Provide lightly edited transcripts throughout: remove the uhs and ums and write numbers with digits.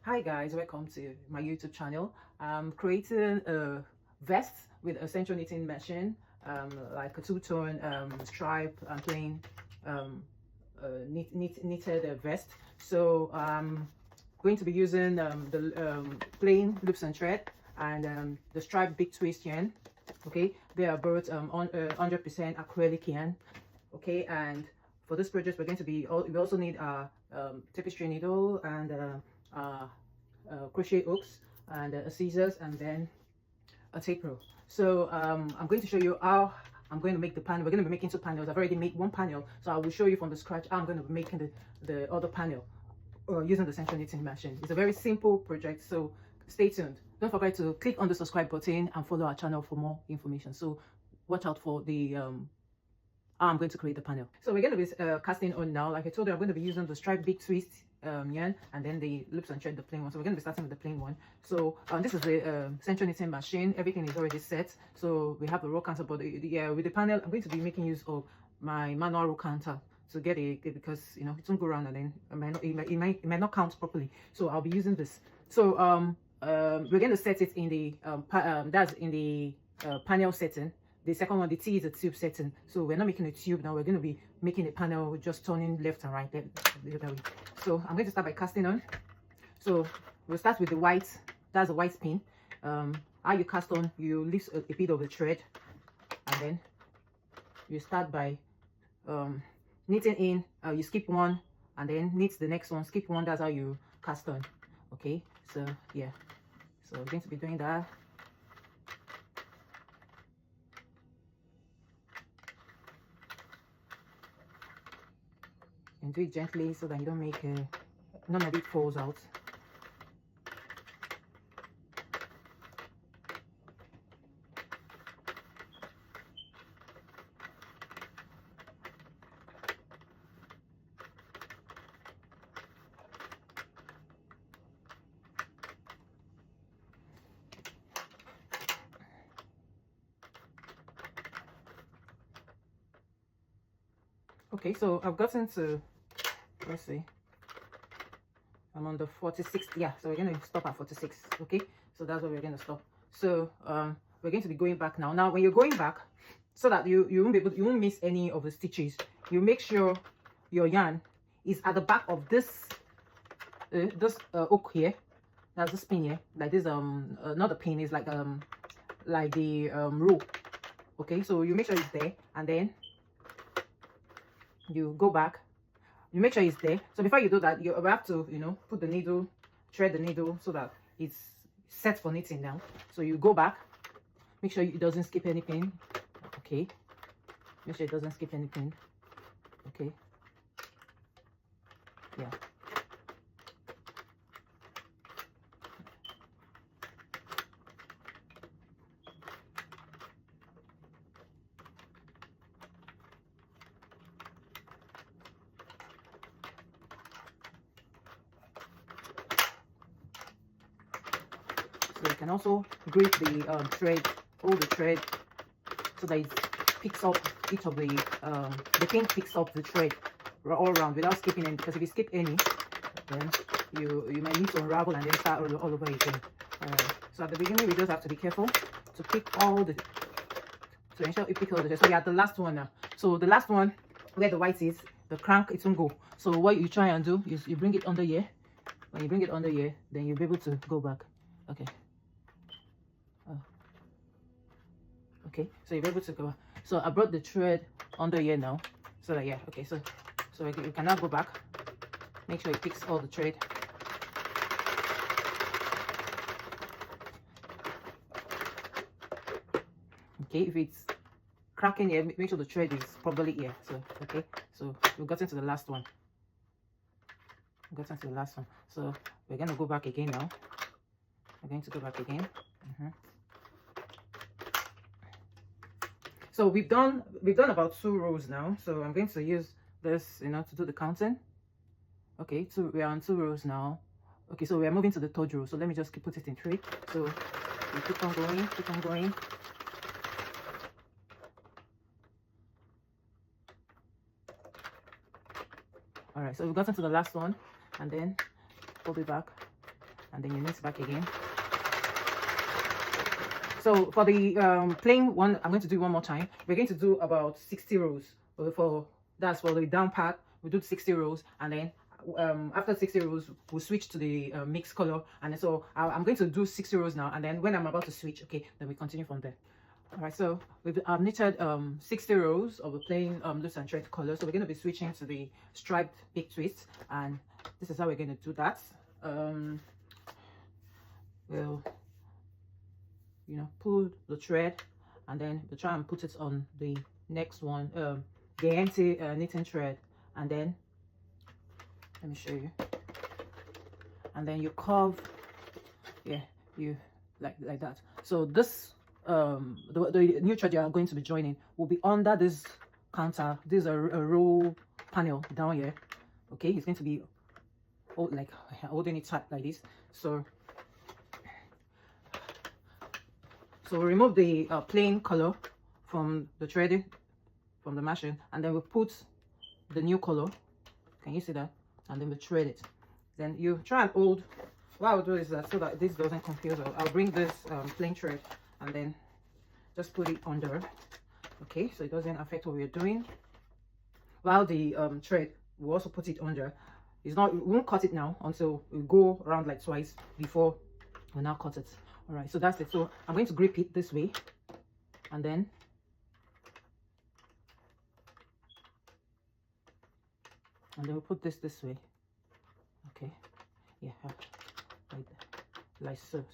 Hi guys, welcome to my YouTube channel. I'm creating a vest with a Sentro Knitting machine, like a two-tone stripe and plain knitted vest. So I'm going to be using the plain loops and thread and the stripe big twist yarn. Okay, they are both 100% acrylic yarn. Okay, and for this project we're going to be we also need a tapestry needle and crochet hooks and scissors and then a taperule. So I'm going to show you how I'm going to make the panel. We're going to be making two panels. I've already made one panel, so I will show you from the scratch how I'm going to be making the other panel using the Sentro Knitting machine. It's a very simple project, so stay tuned. Don't forget to click on the subscribe button and follow our channel for more information. So watch out for the I'm going to create the panel. So we're going to be casting on now. Like I told you, I'm going to be using the stripe big twist yarn and then the loops and thread, the plain one. So we're going to be starting with the plain one. So this is the Sentro Knitting machine. Everything is already set. So we have the row counter, but with the panel I'm going to be making use of my manual row counter to get it, because you know it won't go around and then it might not count properly. So I'll be using this. So we're going to set it in the that's in the panel setting. The second one, the T, is a tube setting. So we're not making a tube now. We're going to be making a panel just turning left and right. So I'm going to start by casting on. So we'll start with the white. That's a white pin. How you cast on, you lift a bit of the thread, and then you start by knitting in. You skip one and then knit the next one. Skip one. That's how you cast on. Okay. So yeah. So we're going to be doing that. And do it gently so that you don't make none of it falls out. Okay, so I've gotten to, let's see, I'm on the 46th. Yeah, so we're going to stop at 46. Okay, so that's where we're going to stop. So we're going to be going back now. Now when you're going back, so that you won't miss any of the stitches, you make sure your yarn is at the back of this hook here. That's this pin here, like this not the pin, is like the row. Okay, so you make sure it's there, and then you go back, you make sure it's there. So before you do that, you have to, you know, put the needle, thread the needle so that it's set for knitting now. So you go back, make sure it doesn't skip any pin. Okay, make sure it doesn't skip any pin. Okay, yeah. So you can also grip the thread, all the thread, so that it picks up each of the pin picks up the thread all around without skipping any. Because if you skip any, then you might need to unravel and then start all over again. So at the beginning, we just have to be careful to pick all the, to ensure you pick all the. So we are at the last one now. So the last one where the white is, the crank, it won't go. So what you try and do is you bring it under here. When you bring it under here, then you'll be able to go back. Okay. Okay, so you're able to go. So I brought the thread under here now, so that, yeah, okay, so you can now go back, make sure it picks all the thread. Okay, if it's cracking here, make sure the thread is probably here. So okay, so we've gotten to the last one. So we're going to go back again now. We're going to go back again. So we've done about 2 rows now. So I'm going to use this, you know, to do the counting. Okay, so we are on 2 rows now. Okay, so we are moving to the 3rd row. So let me just put it in 3. So we keep on going. All right, so we've gotten to the last one, and then pull it back. and then you knit back again. So for the plain one, I'm going to do one more time. We're going to do about 60 rows. That's for the down part. We do 60 rows, and then after 60 rows, we'll switch to the mixed color. And so I'm going to do 60 rows now, and then when I'm about to switch, okay, then we continue from there. All right, so I've knitted 60 rows of the plain loose and thread color. So we're going to be switching to the striped big twist, and this is how we're going to do that. We'll, you know, pull the thread, and then we'll try and put it on the next one, the empty knitting thread, and then let me show you. And then you curve, yeah, you like that. So this the new thread you are going to be joining will be under this counter. This is a row panel down here. Okay, it's going to be like holding it tight like this. So we remove the plain color from the threading from the machine, and then we put the new color. Can you see that? And then we thread it. Then you try and hold. What I'll do is that so that this doesn't confuse us, I'll bring this plain thread and then just put it under. Okay, so it doesn't affect what we're doing. While the thread, we'll also put it under. We won't cut it now until we go around like twice before we now cut it. All right, so that's it. So I'm going to grip it this way, and then we'll put this way. Okay, yeah, like so,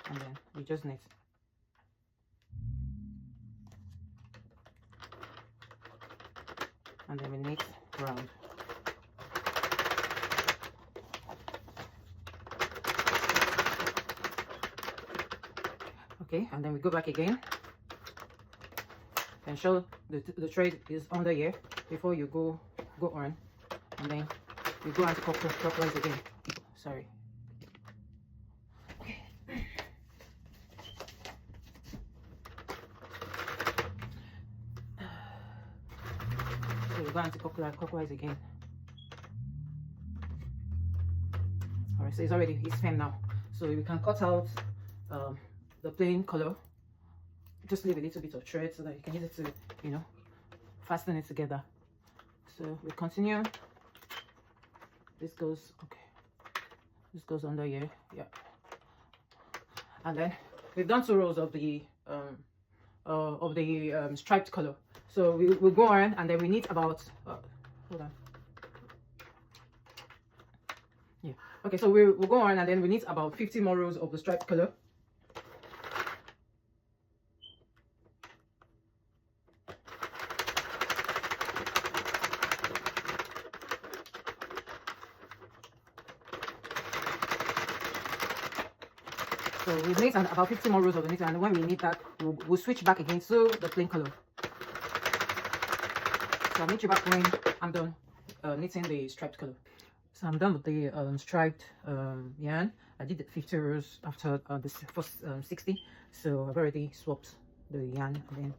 and then we just knit. And then we knit round. Okay, and then we go back again and show the thread is under here before you go on, and then you go anti-clockwise again. Sorry. Okay. So you go anti-clockwise again. All right, so it's firm now. So we can cut out the plain color. Just leave a little bit of thread so that you can use it to, you know, fasten it together. So we continue. This goes, okay, this goes under here, yeah. And then we've done 2 rows of the striped color. So we'll go on, and then we need about hold on, yeah, okay, so we'll go on, and then we need about 50 more rows of the striped color. So we need about 50 more rows of the knitting, and when we need that, we'll switch back again to the plain color. So I'll meet you back when I'm done knitting the striped color. So I'm done with the striped yarn. I did 50 rows after this first 60. So I've already swapped the yarn, and then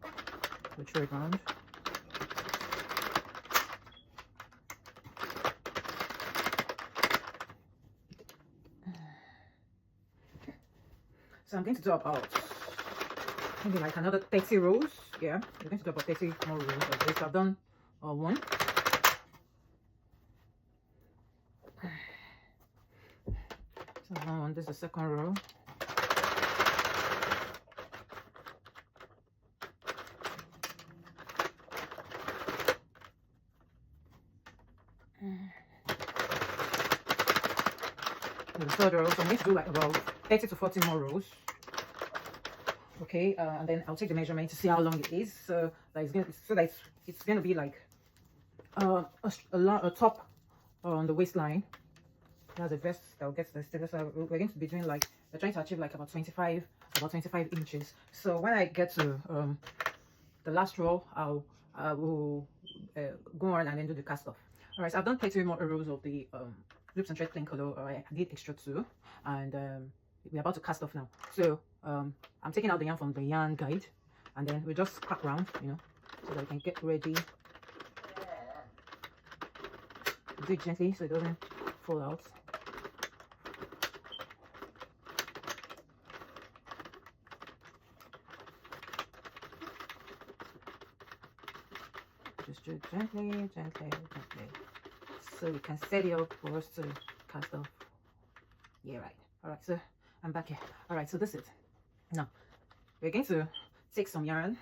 we thread around. So I'm going to do about maybe like another 30 rows. Yeah, I'm going to do about 30 more rows of this. I've done one. So I've done one. This is the second row. The third row. So I'm going to do like about 30 to 40 more rows. Okay, and then I'll take the measurement to see how long it is. So that it's gonna be like a top on the waistline. That's the vest that will get to the sticker. So we're going to be doing like, we're trying to achieve like about 25 inches. So when I get to the last row, I will go on and then do the cast off. All right, so I've done 30 more rows of the loops and thread plain color. I did extra 2, and we're about to cast off now. So I'm taking out the yarn from the yarn guide, and then we just crack around, you know, so that we can get ready. Do it gently so it doesn't fall out. just do it gently, gently, gently, so we can set it up for us to cast off. Yeah, right. All right, so I'm back here. All right, so this is it. Now we're going to take some yarn.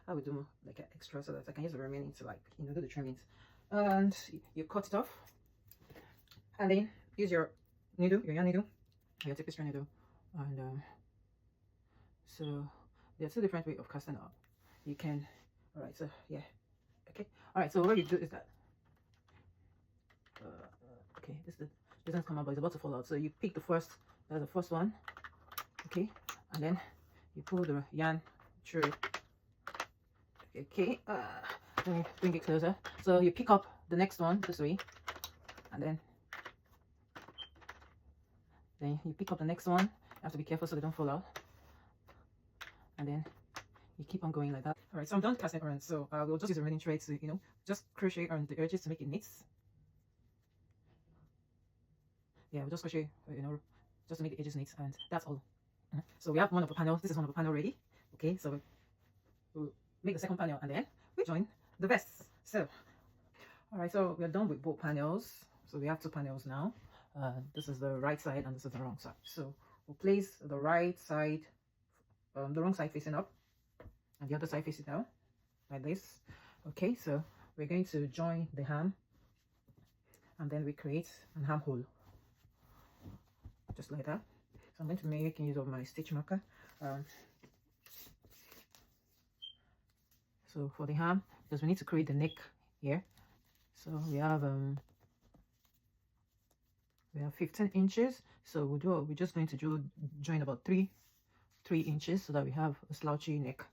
I will do like an extra so that I can use the remaining to, like, you know, do the trimmings. And you cut it off, and then use your needle, your yarn needle, your tapestry needle, and so there are two different ways of casting up. You can, all right, so yeah, okay, all right, so what you do is that okay, this doesn't come out, but it's about to fall out. So you pick the first, that's the first one, okay, and then you pull the yarn through. Okay, let me bring it closer. So you pick up the next one this way, and then you pick up the next one. You have to be careful so they don't fall out, and then you keep on going like that. All right, so I'm done casting around, so we'll just use the remaining thread to, you know, just crochet around the edges to make it knits. Yeah, we'll just crochet, you know, just to make the edges knit, and that's all. So we have one of the panels. This is one of the panel ready. Okay, so we'll make the second panel, and then we join the vests. So all right, so we're done with both panels. So we have two panels now. This is the right side and this is the wrong side. So we'll place the right side, the wrong side facing up, and the other side facing down, like this. Okay, so we're going to join the hem, and then we create an armhole, just like that. So I'm going to make use of my stitch marker. So for the hem, because we need to create the neck here, so we have 15 inches. So we're just going to join about 3 inches so that we have a slouchy neck,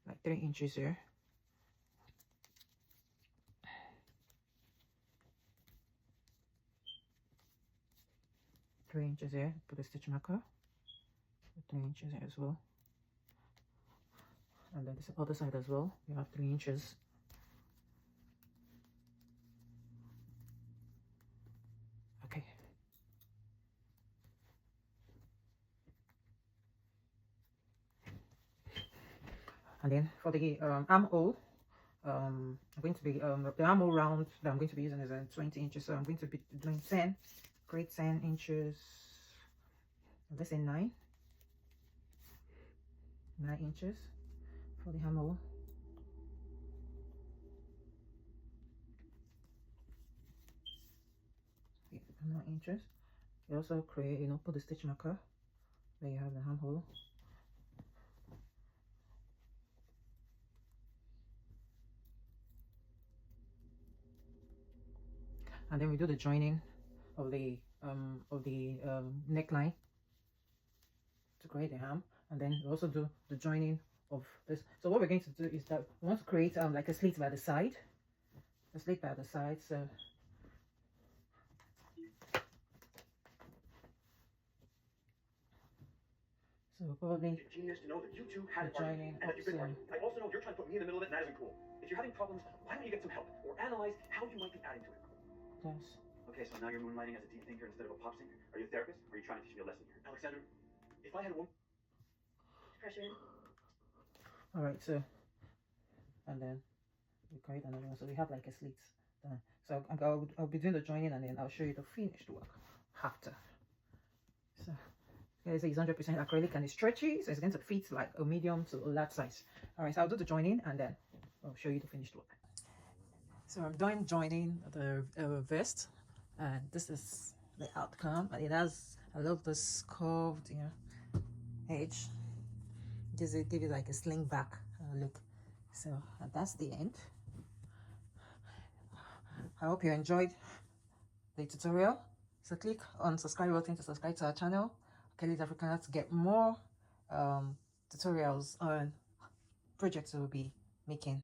like 3 inches here. Three inches here. Put a stitch marker. 3 inches here as well. And then this other side as well. We have 3 inches. Okay. And then for the armhole, I'm going to be the armhole round that I'm going to be using is 20 inches. So I'm going to be doing 10. Create 10 inches. Let's say 9 inches for the armhole. Okay, 9 inches. You also create, you know, put the stitch marker where you have the armhole. And then we do the joining of the neckline to create the hem, and then we also do the joining of this. So what we're going to do is that we want to create like a slit by the side, so probably genius to know that you two had joining and that you've been arguing. I also know you're trying to put me in the middle of it, and that isn't cool. If you're having problems, why don't you get some help or analyze how you might be adding to it? yes. Okay, so now you're moonlighting as a deep thinker instead of a pop singer. Are you a therapist, or are you trying to teach me a lesson here? Alexander, if I had a woman... Pressure. All right, so, and then we create another one. So we have like a slit. So I'll be doing the joining, and then I'll show you the finished work after. So guys, it's 100% acrylic and it's stretchy, so it's going to fit like a medium to a large size. All right, so I'll do the joining and then I'll show you the finished work. So I'm done joining the vest, and this is the outcome. It has, I love this curved, you know, edge. Just give it like a sling back look. So that's the end. I hope you enjoyed the tutorial. So click on subscribe button to subscribe to our channel, Kelly's Africana, to get more tutorials on projects we'll be making.